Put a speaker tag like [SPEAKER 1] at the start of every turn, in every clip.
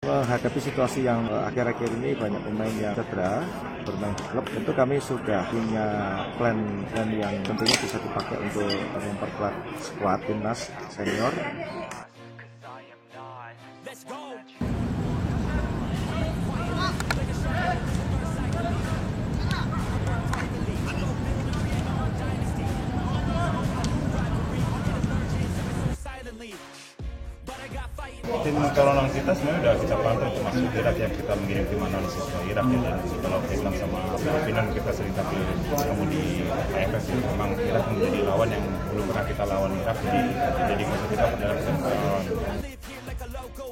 [SPEAKER 1] Menghadapi situasi yang akhir-akhir ini banyak pemain yang cedera bermain di klub, tentu kami sudah punya plan yang tentunya bisa dipakai untuk memperkuat skuad timnas senior.
[SPEAKER 2] Tim calon kita sebenarnya udah kita pantau, termasuk Irak yang kita mengirim tim analisis ke Irak ya, dan kalau Vietnam sama Filipina kita sering tampil ketemu di AFF ya. Memang Irak menjadi lawan yang belum pernah kita lawan Irak, jadi musuh kita adalah lawan.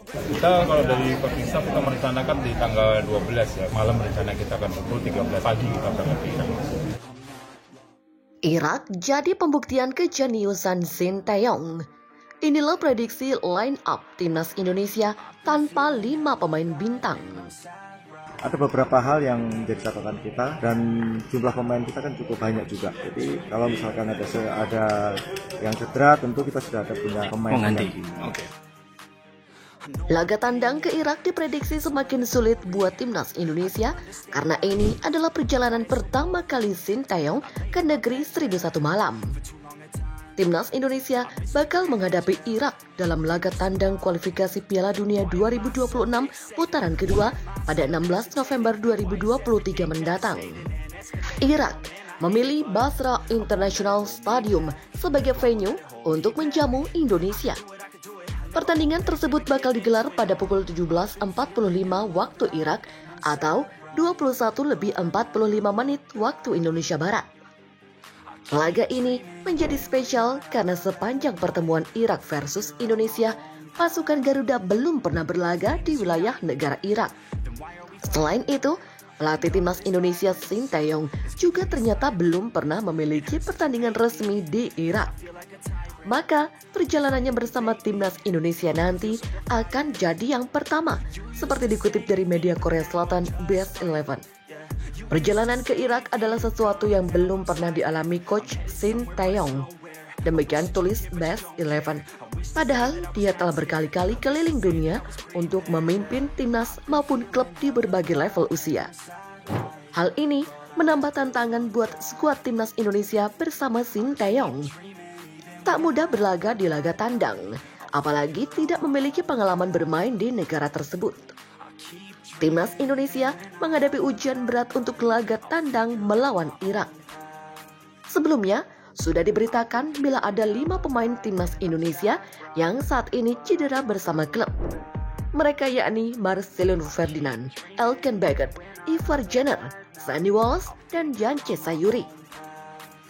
[SPEAKER 2] Kita kalau dari coaching staff kita merencanakan di tanggal 12 ya, malam rencana kita akan pukul 13 pagi kita berangkat ke Irak.
[SPEAKER 3] Irak jadi pembuktian kejeniusan Sinteyong. Inilah prediksi line up timnas Indonesia tanpa 5 pemain bintang.
[SPEAKER 1] Ada beberapa hal yang menjadi catatan kita, dan jumlah pemain kita kan cukup banyak juga. Jadi kalau misalkan ada yang cedera, tentu kita sudah ada punya pemain pengganti.
[SPEAKER 3] Laga tandang ke Irak diprediksi semakin sulit buat timnas Indonesia karena ini adalah perjalanan pertama kali Sinteyong ke negeri 1001 malam. Timnas Indonesia bakal menghadapi Irak dalam laga tandang kualifikasi Piala Dunia 2026 putaran kedua pada 16 November 2023 mendatang. Irak memilih Basra International Stadium sebagai venue untuk menjamu Indonesia. Pertandingan tersebut bakal digelar pada pukul 17.45 waktu Irak atau 21:45 waktu Indonesia Barat. Laga ini menjadi spesial karena sepanjang pertemuan Irak versus Indonesia, pasukan Garuda belum pernah berlaga di wilayah negara Irak. Selain itu, pelatih timnas Indonesia Sinteyong juga ternyata belum pernah memiliki pertandingan resmi di Irak. Maka, perjalanannya bersama timnas Indonesia nanti akan jadi yang pertama, seperti dikutip dari media Korea Selatan Best 11. Perjalanan ke Irak adalah sesuatu yang belum pernah dialami Coach Sinteyong. Demikian tulis Best 11. Padahal dia telah berkali-kali keliling dunia untuk memimpin timnas maupun klub di berbagai level usia. Hal ini menambah tantangan buat skuad timnas Indonesia bersama Sinteyong. Tak mudah berlaga di laga tandang, apalagi tidak memiliki pengalaman bermain di negara tersebut. Timnas Indonesia menghadapi ujian berat untuk laga tandang melawan Irak. Sebelumnya, sudah diberitakan bila ada 5 pemain timnas Indonesia yang saat ini cedera bersama klub. Mereka yakni Marcelino Ferdinand, Elkan Baggett, Ivar Jenner, Sandy Walsh, dan Yance Sayuri.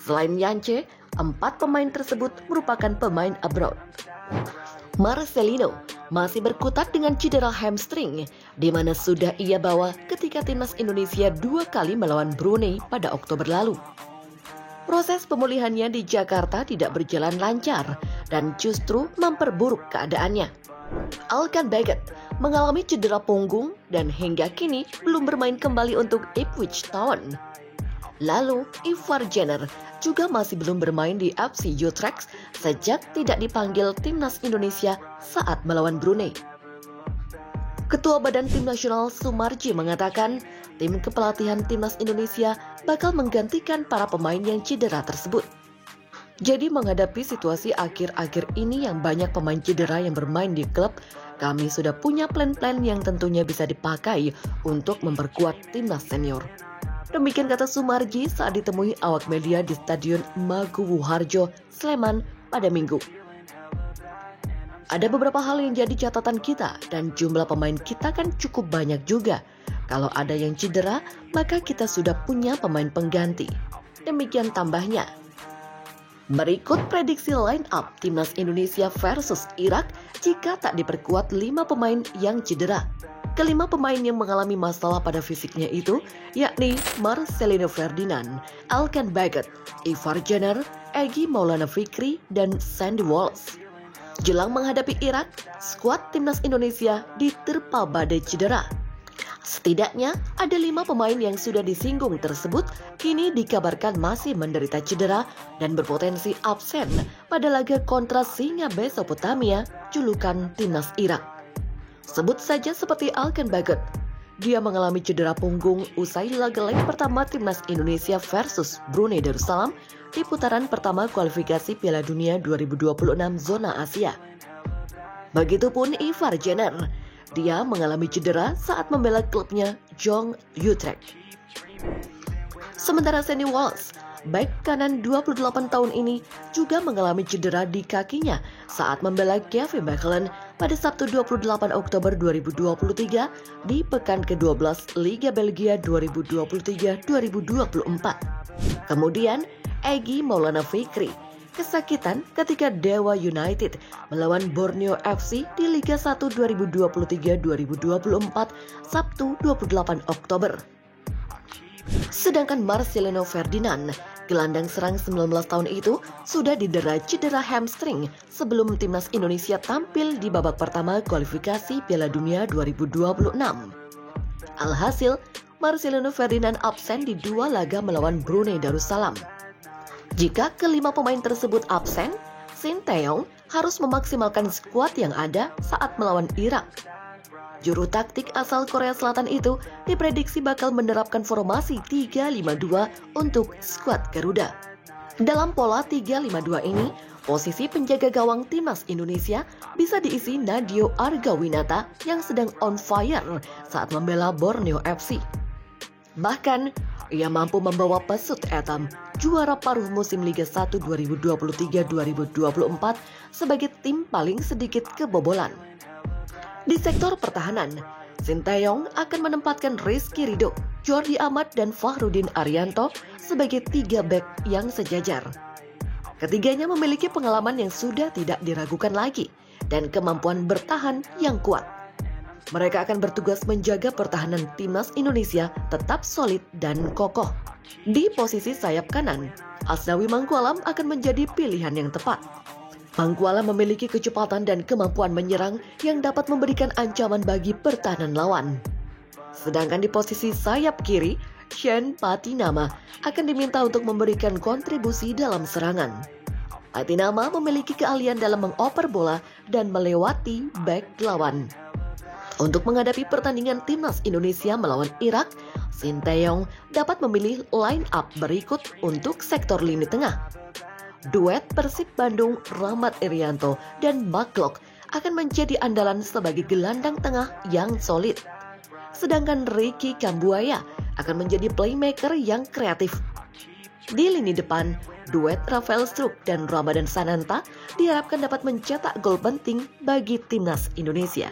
[SPEAKER 3] Selain Yance, 4 pemain tersebut merupakan pemain abroad. Marcelino masih berkutat dengan cedera hamstring, di mana sudah ia bawa ketika timnas Indonesia 2 kali melawan Brunei pada Oktober lalu. Proses pemulihannya di Jakarta tidak berjalan lancar dan justru memperburuk keadaannya. Elkan Baggett mengalami cedera punggung dan hingga kini belum bermain kembali untuk Ipswich Town. Lalu, Ivar Jenner juga masih belum bermain di FC Utrecht sejak tidak dipanggil timnas Indonesia saat melawan Brunei. Ketua Badan Tim Nasional Sumarji mengatakan, tim kepelatihan timnas Indonesia bakal menggantikan para pemain yang cedera tersebut. Jadi menghadapi situasi akhir-akhir ini yang banyak pemain cedera yang bermain di klub, kami sudah punya plan-plan yang tentunya bisa dipakai untuk memperkuat timnas senior. Demikian kata Sumarji saat ditemui awak media di Stadion Maguwu Harjo, Sleman pada Minggu. Ada beberapa hal yang jadi catatan kita dan jumlah pemain kita kan cukup banyak juga. Kalau ada yang cedera, maka kita sudah punya pemain pengganti. Demikian tambahnya. Berikut prediksi line up timnas Indonesia versus Irak jika tak diperkuat 5 pemain yang cedera. Kelima pemain yang mengalami masalah pada fisiknya itu yakni Marcelino Ferdinand, Elkan Baggett, Ivar Jenner, Egy Maulana Fikri, dan Sandy Walsh. Jelang menghadapi Irak, skuad timnas Indonesia diterpa badai cedera. Setidaknya ada 5 pemain yang sudah disinggung tersebut kini dikabarkan masih menderita cedera dan berpotensi absen pada laga kontra Singa Mesopotamia, julukan timnas Irak. Sebut saja seperti Alken Bagot. Dia mengalami cedera punggung usai laga leg pertama Timnas Indonesia versus Brunei Darussalam di putaran pertama kualifikasi Piala Dunia 2026 zona Asia. Begitupun Ivar Jenner. Dia mengalami cedera saat membela klubnya Jong Utrecht. Sementara Sandy Walsh, bek kanan 28 tahun ini juga mengalami cedera di kakinya saat membela Kevin Mechelen pada Sabtu 28 Oktober 2023 di pekan ke-12 Liga Belgia 2023-2024. Kemudian, Egy Maulana Fikri kesakitan ketika Dewa United melawan Borneo FC di Liga 1 2023-2024 Sabtu 28 Oktober. Sedangkan Marcelino Ferdinand, gelandang serang 19 tahun itu, sudah didera cedera hamstring sebelum Timnas Indonesia tampil di babak pertama kualifikasi Piala Dunia 2026. Alhasil, Marcelino Ferdinand absen di 2 laga melawan Brunei Darussalam. Jika kelima pemain tersebut absen, Sinteyong harus memaksimalkan skuad yang ada saat melawan Irak. Juru taktik asal Korea Selatan itu diprediksi bakal menerapkan formasi 3-5-2 untuk skuad Garuda. Dalam pola 3-5-2 ini, posisi penjaga gawang Timnas Indonesia bisa diisi Nadeo Argawinata yang sedang on fire saat membela Borneo FC. Bahkan, ia mampu membawa Pesut Etam, juara paruh musim Liga 1 2023-2024 sebagai tim paling sedikit kebobolan. Di sektor pertahanan, Sinteyong akan menempatkan Rizky Ridho, Jordi Amat, dan Fahrudin Arianto sebagai 3 bek yang sejajar. Ketiganya memiliki pengalaman yang sudah tidak diragukan lagi dan kemampuan bertahan yang kuat. Mereka akan bertugas menjaga pertahanan Timnas Indonesia tetap solid dan kokoh. Di posisi sayap kanan, Asnawi Mangkualam akan menjadi pilihan yang tepat. Mangkualam memiliki kecepatan dan kemampuan menyerang yang dapat memberikan ancaman bagi pertahanan lawan. Sedangkan di posisi sayap kiri, Shen Patinama akan diminta untuk memberikan kontribusi dalam serangan. Patinama memiliki keahlian dalam mengoper bola dan melewati bek lawan. Untuk menghadapi pertandingan Timnas Indonesia melawan Irak, Sinteyong dapat memilih line up berikut untuk sektor lini tengah. Duet Persib Bandung Rahmat Irianto dan Maklok akan menjadi andalan sebagai gelandang tengah yang solid. Sedangkan Ricky Kambuaya akan menjadi playmaker yang kreatif. Di lini depan, duet Rafael Struijk dan Ramadan Sananta diharapkan dapat mencetak gol penting bagi Timnas Indonesia.